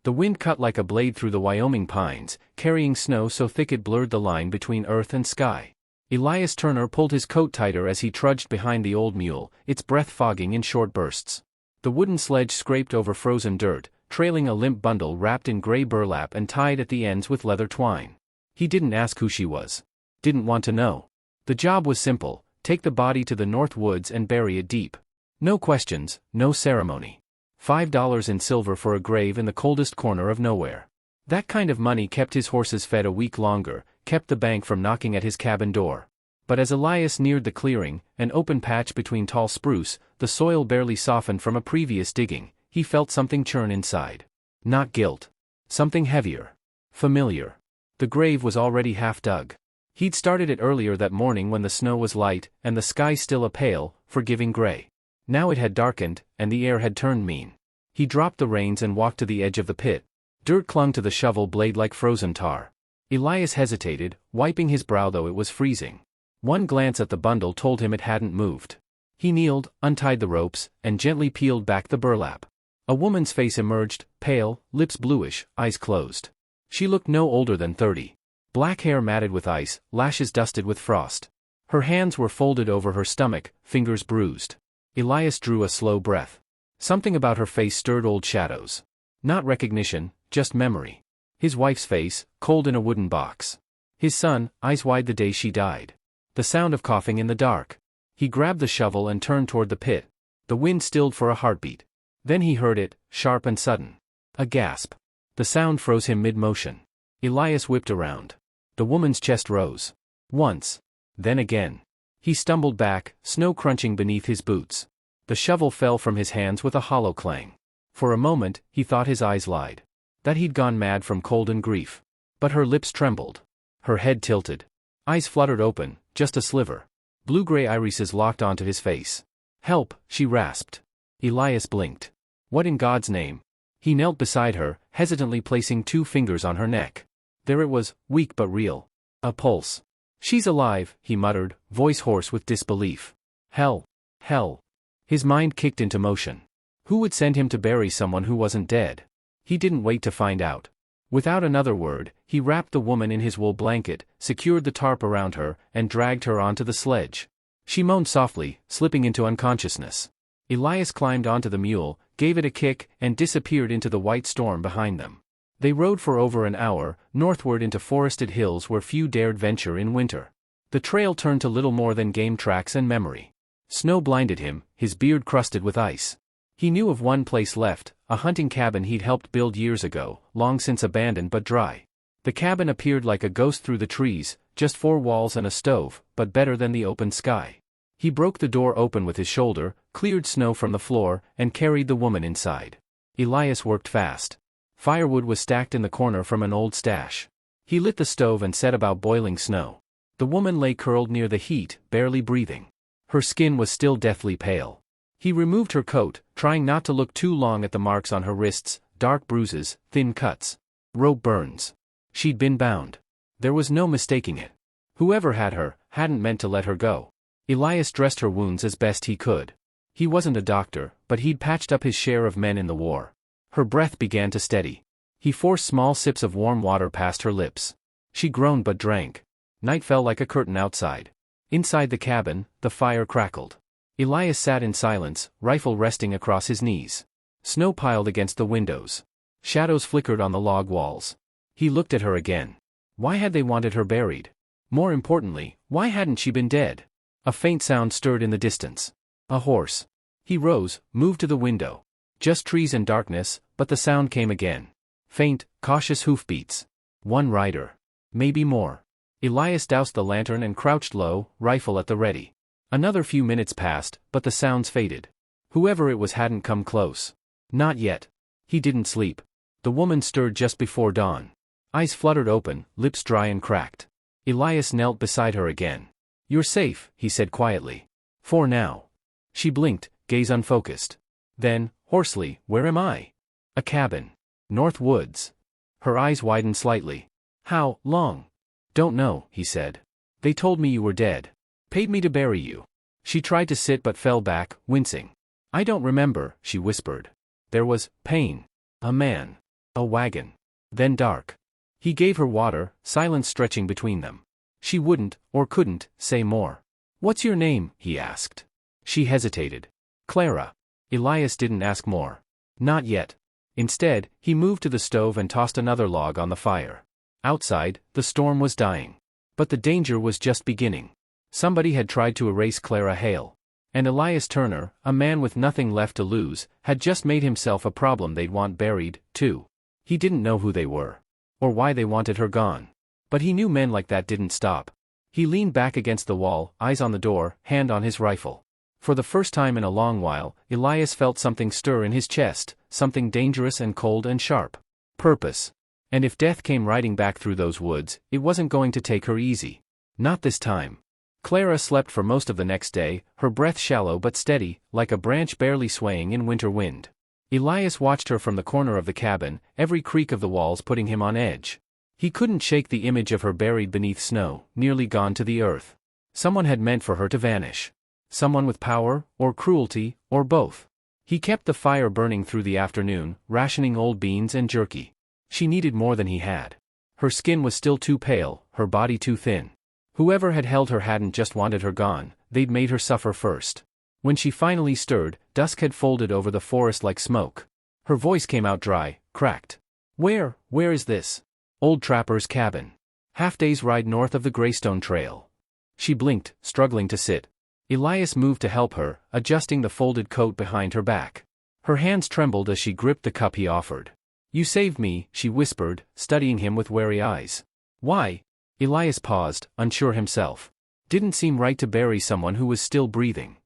The wind cut like a blade through the Wyoming pines, carrying snow so thick it blurred the line between earth and sky. Elias Turner pulled his coat tighter as he trudged behind the old mule, its breath fogging in short bursts. The wooden sledge scraped over frozen dirt, trailing a limp bundle wrapped in gray burlap and tied at the ends with leather twine. He didn't ask who she was. Didn't want to know. The job was simple: take the body to the North Woods and bury it deep. No questions, no ceremony. $5 in silver for a grave in the coldest corner of nowhere. That kind of money kept his horses fed a week longer, kept the bank from knocking at his cabin door. But as Elias neared the clearing, an open patch between tall spruce, the soil barely softened from a previous digging, he felt something churn inside. Not guilt. Something heavier. Familiar. The grave was already half dug. He'd started it earlier that morning when the snow was light and the sky still a pale, forgiving gray. Now it had darkened, and the air had turned mean. He dropped the reins and walked to the edge of the pit. Dirt clung to the shovel blade like frozen tar. Elias hesitated, wiping his brow though it was freezing. One glance at the bundle told him it hadn't moved. He kneeled, untied the ropes, and gently peeled back the burlap. A woman's face emerged, pale, lips bluish, eyes closed. She looked no older than 30. Black hair matted with ice, lashes dusted with frost. Her hands were folded over her stomach, fingers bruised. Elias drew a slow breath. Something about her face stirred old shadows. Not recognition, just memory. His wife's face, cold in a wooden box. His son, eyes wide the day she died. The sound of coughing in the dark. He grabbed the shovel and turned toward the pit. The wind stilled for a heartbeat. Then he heard it, sharp and sudden. A gasp. The sound froze him mid-motion. Elias whipped around. The woman's chest rose. Once. Then again. He stumbled back, snow crunching beneath his boots. The shovel fell from his hands with a hollow clang. For a moment, he thought his eyes lied. That he'd gone mad from cold and grief. But her lips trembled. Her head tilted. Eyes fluttered open, just a sliver. Blue-gray irises locked onto his face. "Help," she rasped. Elias blinked. What in God's name? He knelt beside her, hesitantly placing 2 fingers on her neck. There it was, weak but real. A pulse. "She's alive," he muttered, voice hoarse with disbelief. Hell. Hell. His mind kicked into motion. Who would send him to bury someone who wasn't dead? He didn't wait to find out. Without another word, he wrapped the woman in his wool blanket, secured the tarp around her, and dragged her onto the sledge. She moaned softly, slipping into unconsciousness. Elias climbed onto the mule, gave it a kick, and disappeared into the white storm behind them. They rode for over an hour, northward into forested hills where few dared venture in winter. The trail turned to little more than game tracks and memory. Snow blinded him, his beard crusted with ice. He knew of one place left, a hunting cabin he'd helped build years ago, long since abandoned but dry. The cabin appeared like a ghost through the trees, just 4 walls and a stove, but better than the open sky. He broke the door open with his shoulder, cleared snow from the floor, and carried the woman inside. Elias worked fast. Firewood was stacked in the corner from an old stash. He lit the stove and set about boiling snow. The woman lay curled near the heat, barely breathing. Her skin was still deathly pale. He removed her coat, trying not to look too long at the marks on her wrists, dark bruises, thin cuts. Rope burns. She'd been bound. There was no mistaking it. Whoever had her, hadn't meant to let her go. Elias dressed her wounds as best he could. He wasn't a doctor, but he'd patched up his share of men in the war. Her breath began to steady. He forced small sips of warm water past her lips. She groaned but drank. Night fell like a curtain outside. Inside the cabin, the fire crackled. Elias sat in silence, rifle resting across his knees. Snow piled against the windows. Shadows flickered on the log walls. He looked at her again. Why had they wanted her buried? More importantly, why hadn't she been dead? A faint sound stirred in the distance. A horse. He rose, moved to the window. Just trees and darkness, but the sound came again. Faint, cautious hoofbeats. One rider. Maybe more. Elias doused the lantern and crouched low, rifle at the ready. Another few minutes passed, but the sounds faded. Whoever it was hadn't come close. Not yet. He didn't sleep. The woman stirred just before dawn. Eyes fluttered open, lips dry and cracked. Elias knelt beside her again. "You're safe," he said quietly. "For now." She blinked, gaze unfocused. Then, hoarsely, "Where am I?" "A cabin. North Woods." Her eyes widened slightly. "How long?" "Don't know," he said. "They told me you were dead. Paid me to bury you." She tried to sit but fell back, wincing. "I don't remember," she whispered. There was pain. A man. A wagon. Then dark. He gave her water, silence stretching between them. She wouldn't, or couldn't, say more. "What's your name?" he asked. She hesitated. "Clara." Elias didn't ask more. Not yet. Instead, he moved to the stove and tossed another log on the fire. Outside, the storm was dying. But the danger was just beginning. Somebody had tried to erase Clara Hale. And Elias Turner, a man with nothing left to lose, had just made himself a problem they'd want buried, too. He didn't know who they were. Or why they wanted her gone. But he knew men like that didn't stop. He leaned back against the wall, eyes on the door, hand on his rifle. For the first time in a long while, Elias felt something stir in his chest, something dangerous and cold and sharp. Purpose. And if death came riding back through those woods, it wasn't going to take her easy. Not this time. Clara slept for most of the next day, her breath shallow but steady, like a branch barely swaying in winter wind. Elias watched her from the corner of the cabin, every creak of the walls putting him on edge. He couldn't shake the image of her buried beneath snow, nearly gone to the earth. Someone had meant for her to vanish. Someone with power, or cruelty, or both. He kept the fire burning through the afternoon, rationing old beans and jerky. She needed more than he had. Her skin was still too pale, her body too thin. Whoever had held her hadn't just wanted her gone, they'd made her suffer first. When she finally stirred, dusk had folded over the forest like smoke. Her voice came out dry, cracked. Where is this?" "Old Trapper's cabin. Half-day's ride north of the Greystone Trail." She blinked, struggling to sit. Elias moved to help her, adjusting the folded coat behind her back. Her hands trembled as she gripped the cup he offered. "You saved me," she whispered, studying him with wary eyes. "Why?" Elias paused, unsure himself. Didn't seem right to bury someone who was still breathing.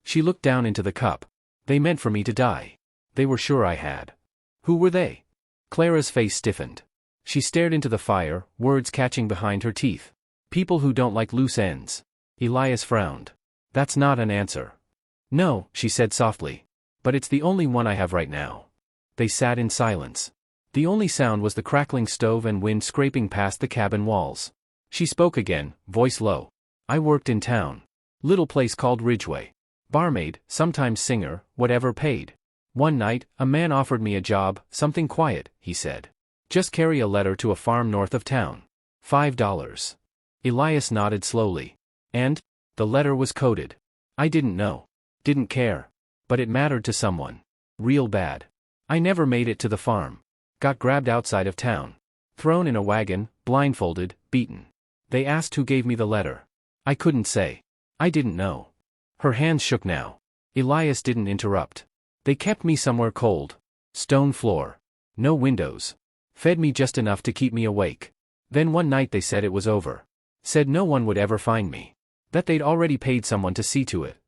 She looked down into the cup. "They meant for me to die. They were sure I had." "Who were they?" Clara's face stiffened. She stared into the fire, words catching behind her teeth. "People who don't like loose ends." Elias frowned. "That's not an answer." "No," she said softly. "But it's the only one I have right now." They sat in silence. The only sound was the crackling stove and wind scraping past the cabin walls. She spoke again, voice low. "I worked in town. Little place called Ridgeway. Barmaid, sometimes singer, whatever paid. One night, a man offered me a job, something quiet," he said. "Just carry a letter to a farm north of town. $5. Elias nodded slowly. "And?" "The letter was coded. I didn't know. Didn't care. But it mattered to someone. Real bad. I never made it to the farm. Got grabbed outside of town. Thrown in a wagon, blindfolded, beaten. They asked who gave me the letter. I couldn't say. I didn't know." Her hands shook now. Elias didn't interrupt. "They kept me somewhere cold. Stone floor. No windows. Fed me just enough to keep me awake. Then one night they said it was over. Said no one would ever find me. That they'd already paid someone to see to it."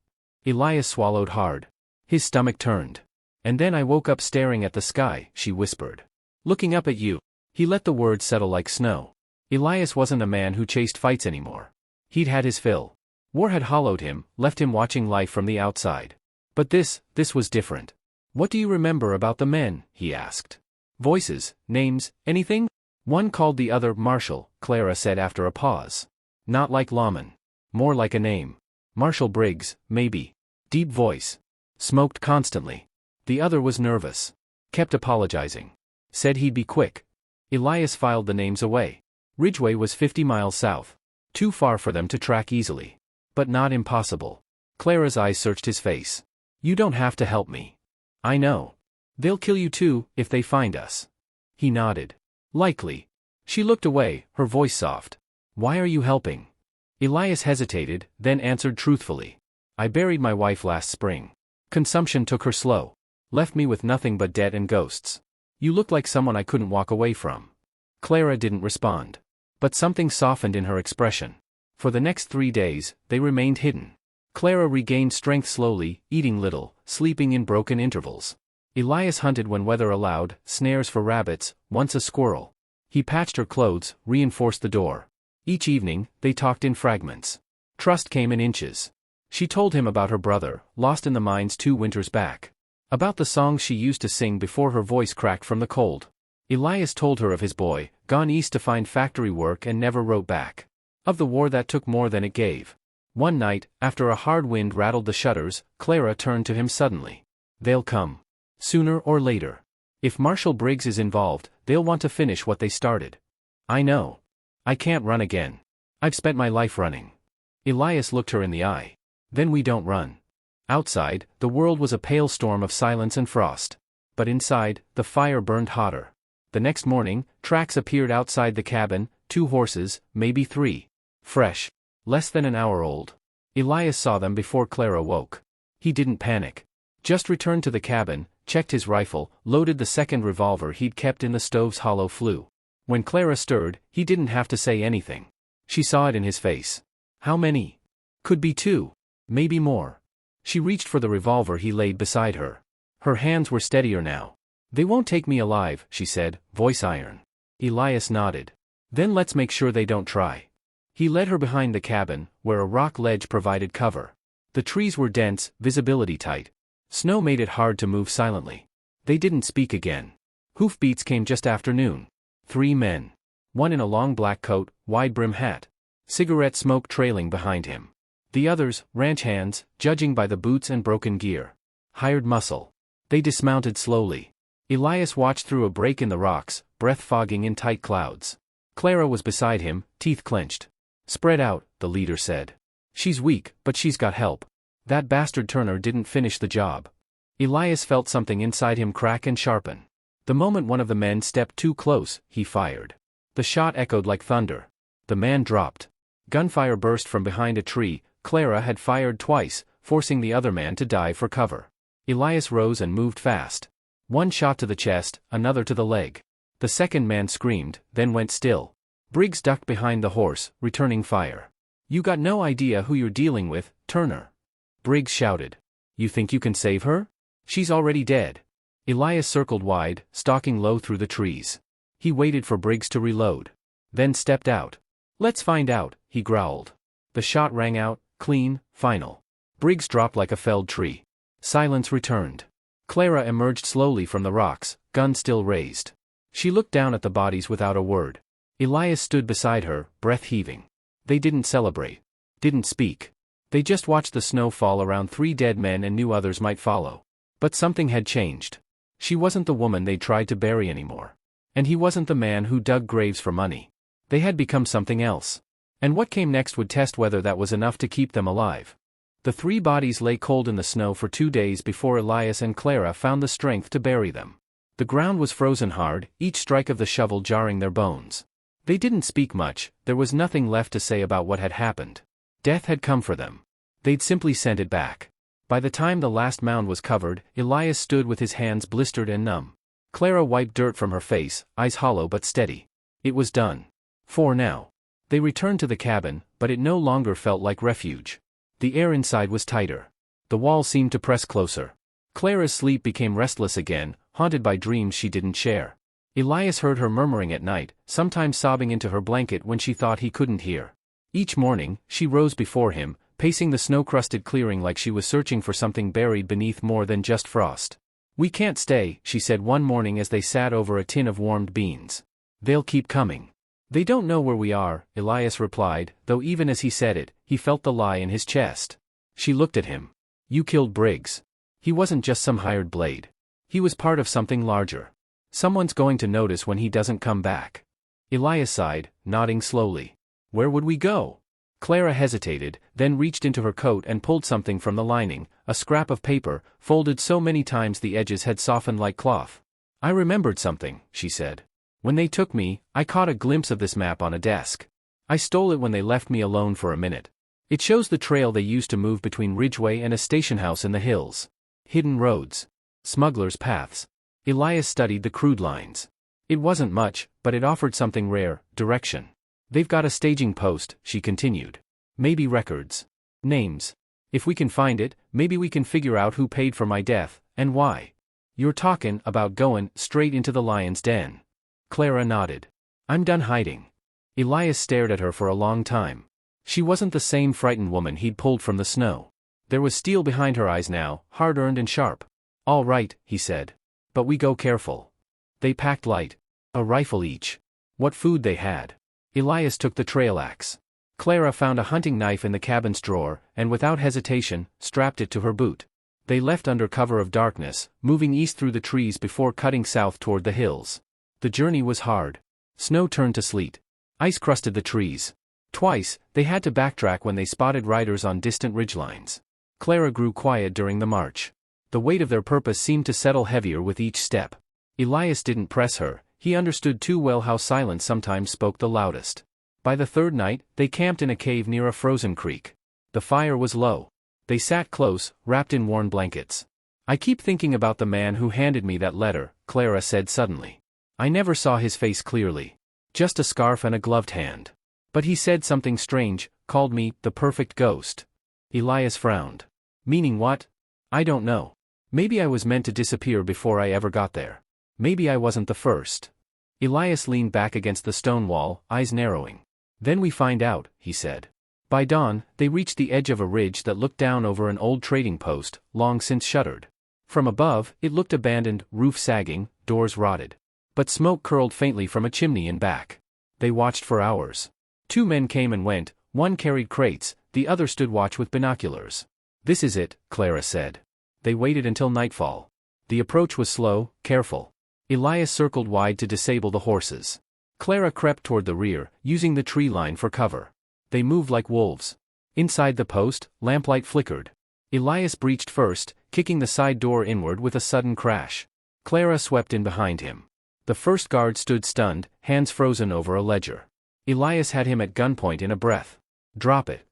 Elias swallowed hard. His stomach turned. "And then I woke up staring at the sky," she whispered. "Looking up at you." He let the words settle like snow. Elias wasn't a man who chased fights anymore. He'd had his fill. War had hollowed him, left him watching life from the outside. But this was different. "What do you remember about the men?" he asked. "Voices, names, anything?" "One called the other Marshall," Clara said after a pause. "Not like lawman. More like a name. Marshall Briggs, maybe. Deep voice. Smoked constantly. The other was nervous. Kept apologizing. Said he'd be quick." Elias filed the names away. Ridgeway was 50 miles south. Too far for them to track easily. But not impossible. Clara's eyes searched his face. "You don't have to help me. I know. They'll kill you too, if they find us." He nodded. "Likely." She looked away, her voice soft. "Why are you helping?" Elias hesitated, then answered truthfully. "I buried my wife last spring. Consumption took her slow. Left me with nothing but debt and ghosts. You looked like someone I couldn't walk away from." Clara didn't respond. But something softened in her expression. For the next 3 days, they remained hidden. Clara regained strength slowly, eating little, sleeping in broken intervals. Elias hunted when weather allowed, snares for rabbits, once a squirrel. He patched her clothes, reinforced the door. Each evening, they talked in fragments. Trust came in inches. She told him about her brother, lost in the mines 2 winters back. About the songs she used to sing before her voice cracked from the cold. Elias told her of his boy, gone east to find factory work and never wrote back. Of the war that took more than it gave. One night, after a hard wind rattled the shutters, Clara turned to him suddenly. "They'll come. Sooner or later. If Marshal Briggs is involved, they'll want to finish what they started. I know. I can't run again. I've spent my life running. Elias looked her in the eye. Then we don't run. Outside, the world was a pale storm of silence and frost. But inside, the fire burned hotter. The next morning, tracks appeared outside the cabin, 2 horses, maybe 3. Fresh. Less than an hour old. Elias saw them before Clara woke. He didn't panic. Just returned to the cabin, checked his rifle, loaded the second revolver he'd kept in the stove's hollow flue. When Clara stirred, he didn't have to say anything. She saw it in his face. How many? Could be 2. Maybe more. She reached for the revolver he laid beside her. Her hands were steadier now. They won't take me alive, she said, voice iron. Elias nodded. Then let's make sure they don't try. He led her behind the cabin, where a rock ledge provided cover. The trees were dense, visibility tight. Snow made it hard to move silently. They didn't speak again. Hoofbeats came just after noon. 3 men. One in a long black coat, wide-brim hat. Cigarette smoke trailing behind him. The others, ranch hands, judging by the boots and broken gear. Hired muscle. They dismounted slowly. Elias watched through a break in the rocks, breath fogging in tight clouds. Clara was beside him, teeth clenched. Spread out, the leader said. She's weak, but she's got help. That bastard Turner didn't finish the job. Elias felt something inside him crack and sharpen. The moment one of the men stepped too close, he fired. The shot echoed like thunder. The man dropped. Gunfire burst from behind a tree. Clara had fired twice, forcing the other man to dive for cover. Elias rose and moved fast. One shot to the chest, another to the leg. The second man screamed, then went still. Briggs ducked behind the horse, returning fire. You got no idea who you're dealing with, Turner. Briggs shouted. You think you can save her? She's already dead. Elias circled wide, stalking low through the trees. He waited for Briggs to reload. Then stepped out. Let's find out, he growled. The shot rang out, clean, final. Briggs dropped like a felled tree. Silence returned. Clara emerged slowly from the rocks, gun still raised. She looked down at the bodies without a word. Elias stood beside her, breath heaving. They didn't celebrate. Didn't speak. They just watched the snow fall around 3 dead men and knew others might follow. But something had changed. She wasn't the woman they tried to bury anymore. And he wasn't the man who dug graves for money. They had become something else. And what came next would test whether that was enough to keep them alive. The 3 bodies lay cold in the snow for 2 days before Elias and Clara found the strength to bury them. The ground was frozen hard, each strike of the shovel jarring their bones. They didn't speak much, there was nothing left to say about what had happened. Death had come for them. They'd simply sent it back. By the time the last mound was covered, Elias stood with his hands blistered and numb. Clara wiped dirt from her face, eyes hollow but steady. It was done. For now. They returned to the cabin, but it no longer felt like refuge. The air inside was tighter. The walls seemed to press closer. Clara's sleep became restless again, haunted by dreams she didn't share. Elias heard her murmuring at night, sometimes sobbing into her blanket when she thought he couldn't hear. Each morning, she rose before him, pacing the snow-crusted clearing like she was searching for something buried beneath more than just frost. We can't stay, she said one morning as they sat over a tin of warmed beans. They'll keep coming. They don't know where we are, Elias replied, though even as he said it, he felt the lie in his chest. She looked at him. You killed Briggs. He wasn't just some hired blade. He was part of something larger. Someone's going to notice when he doesn't come back. Elias sighed, nodding slowly. Where would we go? Clara hesitated, then reached into her coat and pulled something from the lining, a scrap of paper, folded so many times the edges had softened like cloth. I remembered something, she said. When they took me, I caught a glimpse of this map on a desk. I stole it when they left me alone for a minute. It shows the trail they used to move between Ridgeway and a station house in the hills. Hidden roads. Smugglers' paths. Elias studied the crude lines. It wasn't much, but it offered something rare, direction. They've got a staging post, she continued. Maybe records. Names. If we can find it, maybe we can figure out who paid for my death, and why. You're talking about going straight into the lion's den. Clara nodded. I'm done hiding. Elias stared at her for a long time. She wasn't the same frightened woman he'd pulled from the snow. There was steel behind her eyes now, hard-earned and sharp. All right, he said. But we go careful. They packed light. A rifle each. What food they had. Elias took the trail axe. Clara found a hunting knife in the cabin's drawer, and without hesitation, strapped it to her boot. They left under cover of darkness, moving east through the trees before cutting south toward the hills. The journey was hard. Snow turned to sleet. Ice crusted the trees. Twice, they had to backtrack when they spotted riders on distant ridgelines. Clara grew quiet during the march. The weight of their purpose seemed to settle heavier with each step. Elias didn't press her, he understood too well how silence sometimes spoke the loudest. By the third night, they camped in a cave near a frozen creek. The fire was low. They sat close, wrapped in worn blankets. "I keep thinking about the man who handed me that letter," Clara said suddenly. "I never saw his face clearly. Just a scarf and a gloved hand. But he said something strange, called me the perfect ghost." Elias frowned. "Meaning what?" "I don't know. Maybe I was meant to disappear before I ever got there. Maybe I wasn't the first." Elias leaned back against the stone wall, eyes narrowing. "Then we find out," he said. By dawn, they reached the edge of a ridge that looked down over an old trading post, long since shuttered. From above, it looked abandoned, roof sagging, doors rotted. But smoke curled faintly from a chimney in back. They watched for hours. 2 men came and went, one carried crates, the other stood watch with binoculars. "This is it," Clara said. They waited until nightfall. The approach was slow, careful. Elias circled wide to disable the horses. Clara crept toward the rear, using the tree line for cover. They moved like wolves. Inside the post, lamplight flickered. Elias breached first, kicking the side door inward with a sudden crash. Clara swept in behind him. The first guard stood stunned, hands frozen over a ledger. Elias had him at gunpoint in a breath. "Drop it."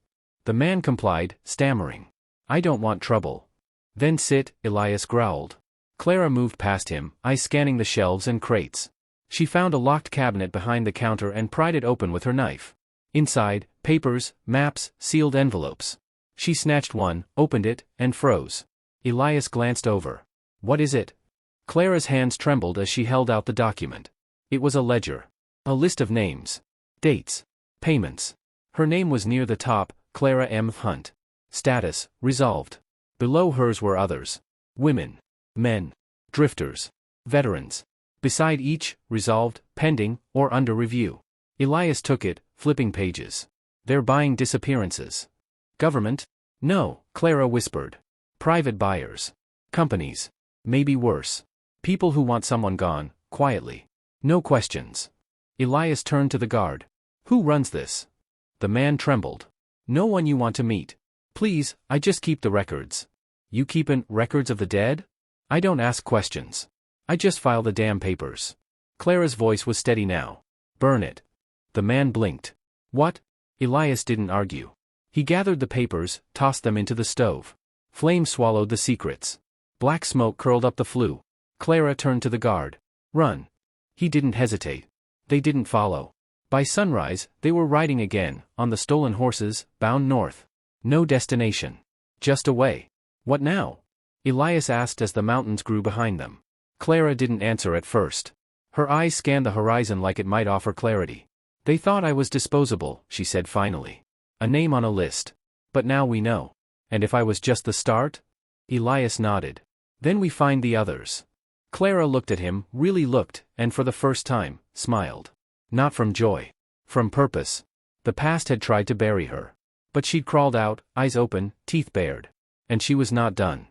The man complied, stammering. "I don't want trouble." "Then sit," Elias growled. Clara moved past him, eyes scanning the shelves and crates. She found a locked cabinet behind the counter and pried it open with her knife. Inside, papers, maps, sealed envelopes. She snatched one, opened it, and froze. Elias glanced over. "What is it?" Clara's hands trembled as she held out the document. It was a ledger. A list of names. Dates. Payments. Her name was near the top, Clara M. Hunt. Status, resolved. Below hers were others. Women. Men. Drifters. Veterans. Beside each, resolved, pending, or under review. Elias took it, flipping pages. "They're buying disappearances." "Government?" "No," Clara whispered. "Private buyers. Companies. Maybe worse. People who want someone gone, quietly. No questions." Elias turned to the guard. "Who runs this?" The man trembled. "No one you want to meet. Please, I just keep the records." "You keepin' records of the dead?" "I don't ask questions. I just file the damn papers." Clara's voice was steady now. "Burn it." The man blinked. "What?" Elias didn't argue. He gathered the papers, tossed them into the stove. Flame swallowed the secrets. Black smoke curled up the flue. Clara turned to the guard. "Run." He didn't hesitate. They didn't follow. By sunrise, they were riding again, on the stolen horses, bound north. No destination. Just away. "What now?" Elias asked as the mountains grew behind them. Clara didn't answer at first. Her eyes scanned the horizon like it might offer clarity. "They thought I was disposable," she said finally. "A name on a list. But now we know. And if I was just the start?" Elias nodded. "Then we find the others." Clara looked at him, really looked, and for the first time, smiled. Not from joy. From purpose. The past had tried to bury her. But she'd crawled out, eyes open, teeth bared. And she was not done.